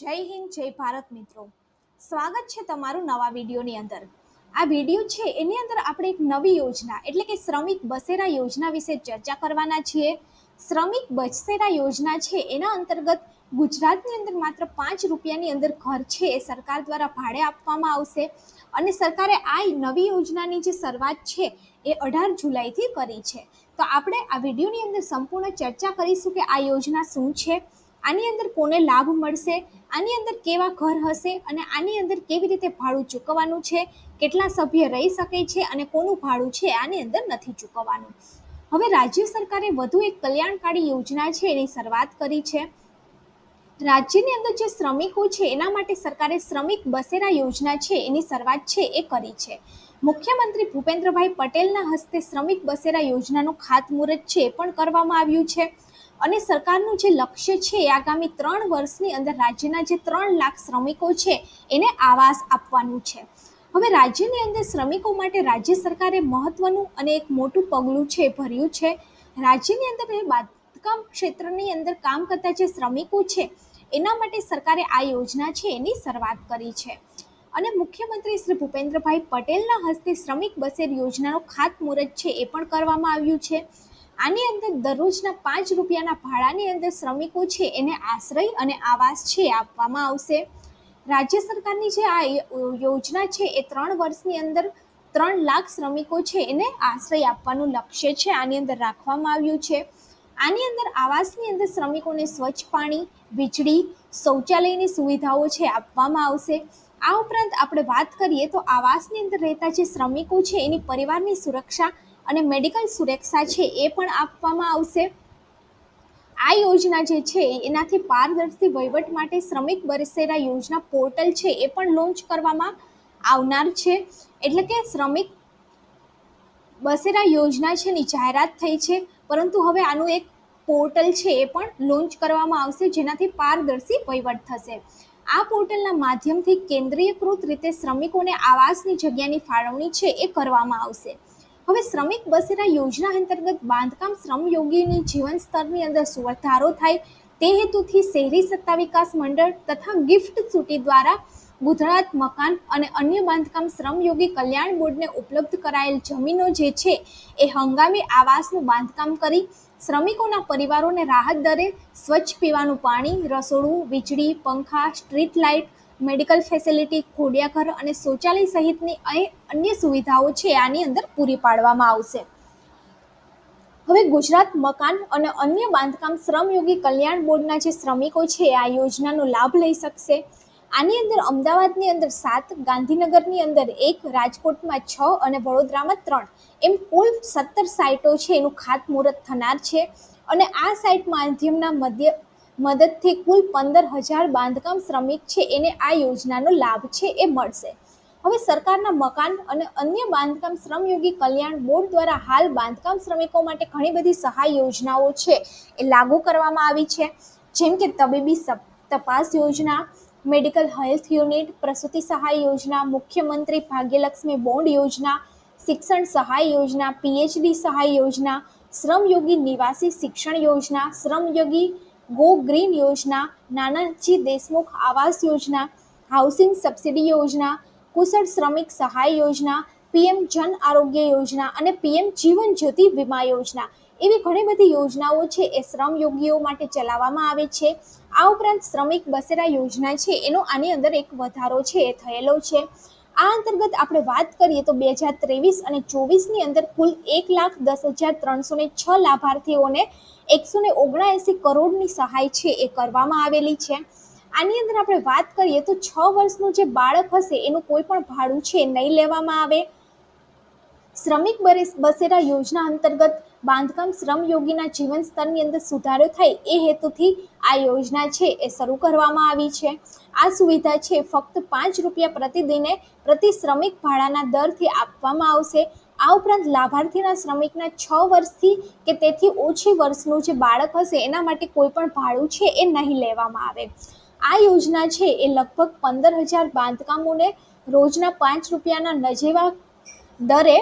જય હિન્દ જય ભારત મિત્રો, સ્વાગત છે તમારું નવા વિડીયોની અંદર। આ વિડીયો છે એની અંદર આપણે એક નવી યોજના એટલે કે શ્રમિક બસેરા યોજના વિશે ચર્ચા કરવાના છીએ। શ્રમિક બસેરા યોજના છે એના અંતર્ગત ગુજરાતની અંદર માત્ર 5 રૂપિયાની અંદર ઘર છે એ સરકાર દ્વારા ભાડે આપવામાં આવશે અને સરકારે આ નવી યોજનાની જે શરૂઆત છે એ 18 જુલાઈથી કરી છે। તો આપણે આ વિડીયોની અંદર સંપૂર્ણ ચર્ચા કરીશું કે આ યોજના શું છે, આની અંદર કોને લાભ મળશે, આની અંદર કેવા ઘર હશે અને આની અંદર કેવી રીતે ભાડું ચૂકવવાનું છે, કેટલા સભ્ય રહી શકે છે અને કોનું ભાડું છે આની અંદર નથી ચૂકવવાનું। હવે રાજ્ય સરકારે વધુ એક કલ્યાણકારી યોજના છે એની શરૂઆત કરી છે। રાજ્યની અંદર જે શ્રમિકો છે એના માટે સરકારે શ્રમિક બસેરા યોજના છે એની શરૂઆત છે એ કરી છે। મુખ્યમંત્રી ભૂપેન્દ્રભાઈ પટેલના હસ્તે શ્રમિક બસેરા યોજનાનું ખાતમુહૂર્ત છે એ પણ કરવામાં આવ્યું છે અને સરકારનું જે લક્ષ્ય છે એ આગામી 3 વર્ષની અંદર રાજ્યના જે 3 લાખ શ્રમિકો છે એને આવાસ આપવાનું છે। હવે રાજ્યની અંદર શ્રમિકો માટે રાજ્ય સરકારે મહત્વનું અને એક મોટું પગલું છે ભર્યું છે। રાજ્યની અંદર બાંધકામ ક્ષેત્રની અંદર કામ કરતા જે શ્રમિકો છે એના માટે સરકારે આ યોજના છે એની શરૂઆત કરી છે અને મુખ્યમંત્રી શ્રી ભૂપેન્દ્રભાઈ પટેલના હસ્તે શ્રમિક બસેર યોજનાનું ખાતમુહૂર્ત છે એ પણ કરવામાં આવ્યું છે। આની અંદર દરરોજના 5 રૂપિયાના ભાડાની અંદર શ્રમિકો છે એને આશ્રય અને આવાસ છે આપવામાં આવશે। રાજ્ય સરકારની જે આ યોજના છે એ 3 વર્ષની અંદર 3 લાખ શ્રમિકો છે એને આશ્રય આપવાનું લક્ષ્ય છે આની અંદર રાખવામાં આવ્યું છે। આની અંદર આવાસની અંદર શ્રમિકોને સ્વચ્છ પાણી, વીજળી, શૌચાલયની સુવિધાઓ છે આપવામાં આવશે। આ ઉપરાંત આપણે વાત કરીએ તો આવાસની અંદર રહેતા જે શ્રમિકો છે એની પરિવારની સુરક્ષા અને મેડિકલ સુરક્ષા છે એ પણ આપવામાં આવશે। આ યોજના જે છે એનાથી પારદર્શી વહીવટ માટે શ્રમિક બસેરા યોજના પોર્ટલ છે એ પણ લોન્ચ કરવામાં આવનાર છે। એટલે કે શ્રમિક બસેરા યોજના છે એની જાહેરાત થઈ છે, પરંતુ હવે આનું એક પોર્ટલ છે એ પણ લોન્ચ કરવામાં આવશે જેનાથી પારદર્શી વહીવટ થશે। આ પોર્ટલના માધ્યમથી કેન્દ્રીયકૃત રીતે શ્રમિકોને આવાસની જગ્યાની ફાળવણી છે એ કરવામાં આવશે। હવે શ્રમિક બસેરા યોજના અંતર્ગત બાંધકામ શ્રમયોગીની જીવન સ્તરની અંદર સુધારો થાય તે હેતુથી શહેરી સત્તા વિકાસ મંડળ તથા ગિફ્ટ સિટી દ્વારા ગુજરાત મકાન અને અન્ય બાંધકામ શ્રમયોગી કલ્યાણ બોર્ડને ઉપલબ્ધ કરાયેલ જમીનો જે છે એ હંગામી આવાસનું બાંધકામ કરી શ્રમિકોના પરિવારોને રાહત દરે સ્વચ્છ પીવાનું પાણી, રસોડું, વીજળી, પંખા, સ્ટ્રીટ લાઇટ, મેડિકલ ફેસિલિટી, ખોડિયાઘર અને શૌચાલય સહિતની અન્ય સુવિધાઓ છે આની અંદર પૂરી પાડવામાં આવશે। હવે ગુજરાત મકાન અને અન્ય બાંધકામ શ્રમયોગી કલ્યાણ બોર્ડના જે શ્રમિકો છે આ યોજનાનો લાભ લઈ શકશે। આની અંદર અમદાવાદની અંદર 7, ગાંધીનગરની અંદર 1, રાજકોટમાં 6 અને વડોદરામાં 3 એમ કુલ 17 સાઇટો છે એનું ખાતમુહૂર્ત થનાર છે અને આ સાઇટ માધ્યમના મદદથી કુલ 15,000 બાંધકામ શ્રમિક છે એને આ યોજનાનો લાભ છે એ મળશે। હવે સરકારના મકાન અને અન્ય બાંધકામ શ્રમયોગી કલ્યાણ બોર્ડ દ્વારા હાલ બાંધકામ શ્રમિકો માટે ઘણી બધી સહાય યોજનાઓ છે એ લાગુ કરવામાં આવી છે, જેમ કે તબીબી તપાસ યોજના, મેડિકલ હેલ્થ યુનિટ, પ્રસૂતિ સહાય યોજના, મુખ્યમંત્રી ભાગ્યલક્ષ્મી બોન્ડ યોજના, શિક્ષણ સહાય યોજના, PhD સહાય યોજના, શ્રમયોગી નિવાસી શિક્ષણ યોજના, શ્રમયોગી ગો ગ્રીન યોજના, નાનાજી દેશમુખ આવાસ યોજના, હાઉસિંગ સબસિડી યોજના, કુશળ શ્રમિક સહાય યોજના, PM જન આરોગ્ય યોજના અને PM જીવન જ્યોતિ વીમા યોજના એવી ઘણી બધી યોજનાઓ છે એ શ્રમયોગીઓ માટે ચલાવવામાં આવે છે। આ ઉપરાંત શ્રમિક બસેરા યોજના છે એનો આની અંદર એક વધારો છે એ થયેલો છે। આ અંતર્ગત આપણે વાત કરીએ તો 2023 અને 24ની અંદર કુલ 1,10,306 લાભાર્થીઓને 179 કરોડની સહાય છે એ કરવામાં આવેલી છે। આની અંદર આપણે વાત કરીએ તો 6 વર્ષનું જે બાળક હશે એનું કોઈ પણ ભાડું છે નહીં લેવામાં આવે। શ્રમિક બસેરા યોજના અંતર્ગત બાંધકામ શ્રમયોગીના જીવન સ્તરની અંદર સુધારો થાય એ હેતુથી આ યોજના છે એ શરૂ કરવામાં આવી છે। આ સુવિધા છે ફક્ત 5 રૂપિયા પ્રતિદિને પ્રતિ શ્રમિક ભાડાના દરથી આપવામાં આવશે। આ ઉપરાંત લાભાર્થીના શ્રમિકના 6 વર્ષથી કે તેથી ઓછી વર્ષનું જે બાળક હશે એના માટે કોઈ પણ ભાડું છે એ નહીં લેવામાં આવે। આ યોજના છે એ લગભગ 15,000 બાંધકામોને રોજના 5 રૂપિયાના નજીવા દરે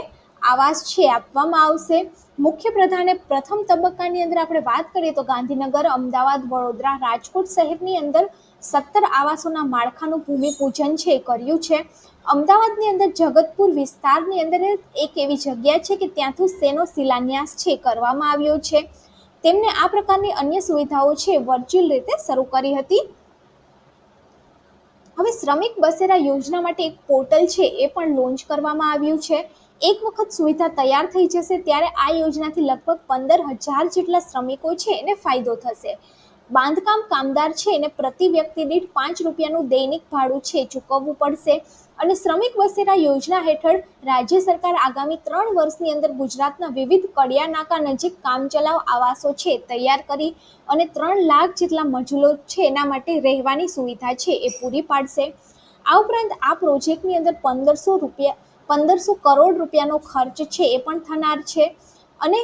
આવાસ છે આપવામાં આવશે. મુખ્યપ્રધાને પ્રથમ તબક્કાની અંદર આપણે વાત કરીએ તો ગાંધીનગર, અમદાવાદ, વડોદરા, રાજકોટ શહેરની અંદર 17 આવાસોના માળખાનું ભૂમિપૂજન છે કર્યું છે. અમદાવાદની અંદર જગતપુર વિસ્તારની અંદર એક એવી જગ્યા છે કે ત્યાંથી તેનો શિલાન્યાસ છે કરવામાં આવ્યો છે. તેમને આ પ્રકારની અન્ય સુવિધાઓ છે વર્ચ્યુઅલ રીતે શરૂ કરી હતી. હવે શ્રમિક બસેરા યોજના માટે એક પોર્ટલ છે એ પણ લોન્ચ કરવામાં આવ્યું છે. એક વખત સુવિધા તૈયાર થઈ જશે ત્યારે આ યોજનાથી લગભગ 15,000 જેટલા શ્રમિકો છે એને ફાયદો થશે. બાંધકામ કામદાર છે એને પ્રતિ વ્યક્તિ દીઠ 5 રૂપિયાનું દૈનિક ભાડું છે ચૂકવવું પડશે. અને શ્રમિક બસેરા યોજના હેઠળ રાજ્ય સરકાર આગામી 3 વર્ષની અંદર ગુજરાતના વિવિધ કડિયા નાકા નજીક કામચલાઉ આવાસો છે તૈયાર કરી અને 3 લાખ જેટલા મજૂરો છે એના માટે રહેવાની સુવિધા છે એ પૂરી પાડશે. આ ઉપરાંત આ પ્રોજેક્ટની અંદર 1500 કરોડ રૂપિયાનો ખર્ચ છે એ પણ થનાર છે. અને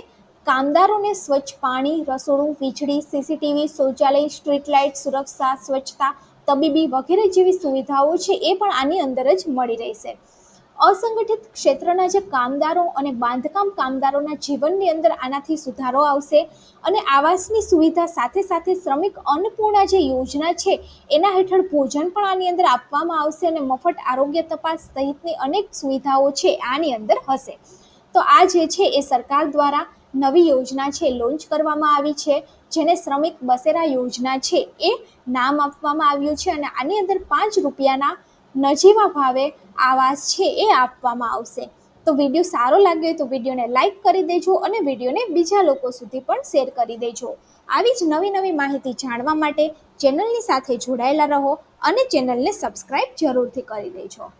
કામદારોને સ્વચ્છ પાણી, રસોડું, વીજળી, સીસીટીવી, શૌચાલય, સ્ટ્રીટ લાઇટ, સુરક્ષા, સ્વચ્છતા, તબીબી વગેરે જેવી સુવિધાઓ છે એ પણ આની અંદર જ મળી રહેશે. અસંગઠિત ક્ષેત્રના જે કામદારો અને બાંધકામ કામદારોના જીવનની અંદર આનાથી સુધારો આવશે. અને આવાસની સુવિધા સાથે સાથે શ્રમિક અન્નપૂર્ણા જે યોજના છે એના હેઠળ ભોજન પણ આની અંદર આપવામાં આવશે અને મફત આરોગ્ય તપાસ સહિતની અનેક સુવિધાઓ છે આની અંદર હશે. તો આ જે છે એ સરકાર દ્વારા નવી યોજના છે લોન્ચ કરવામાં આવી છે જેને શ્રમિક બસેરા યોજના છે એ નામ આપવામાં આવ્યું છે. અને આની અંદર 5 રૂપિયાના નજીવા ભાવે આવાસ છે એ આપવામાં આવશે. તો વિડીયો સારો લાગ્યો હોય તો વિડીયોને લાઇક કરી દેજો અને વિડીયોને બીજા લોકો સુધી પણ શેર કરી દેજો. આવી જ નવી માહિતી જાણવા માટે ચેનલની સાથે જોડાયેલા રહો અને ચેનલને સબસ્ક્રાઇબ જરૂરથી કરી દેજો.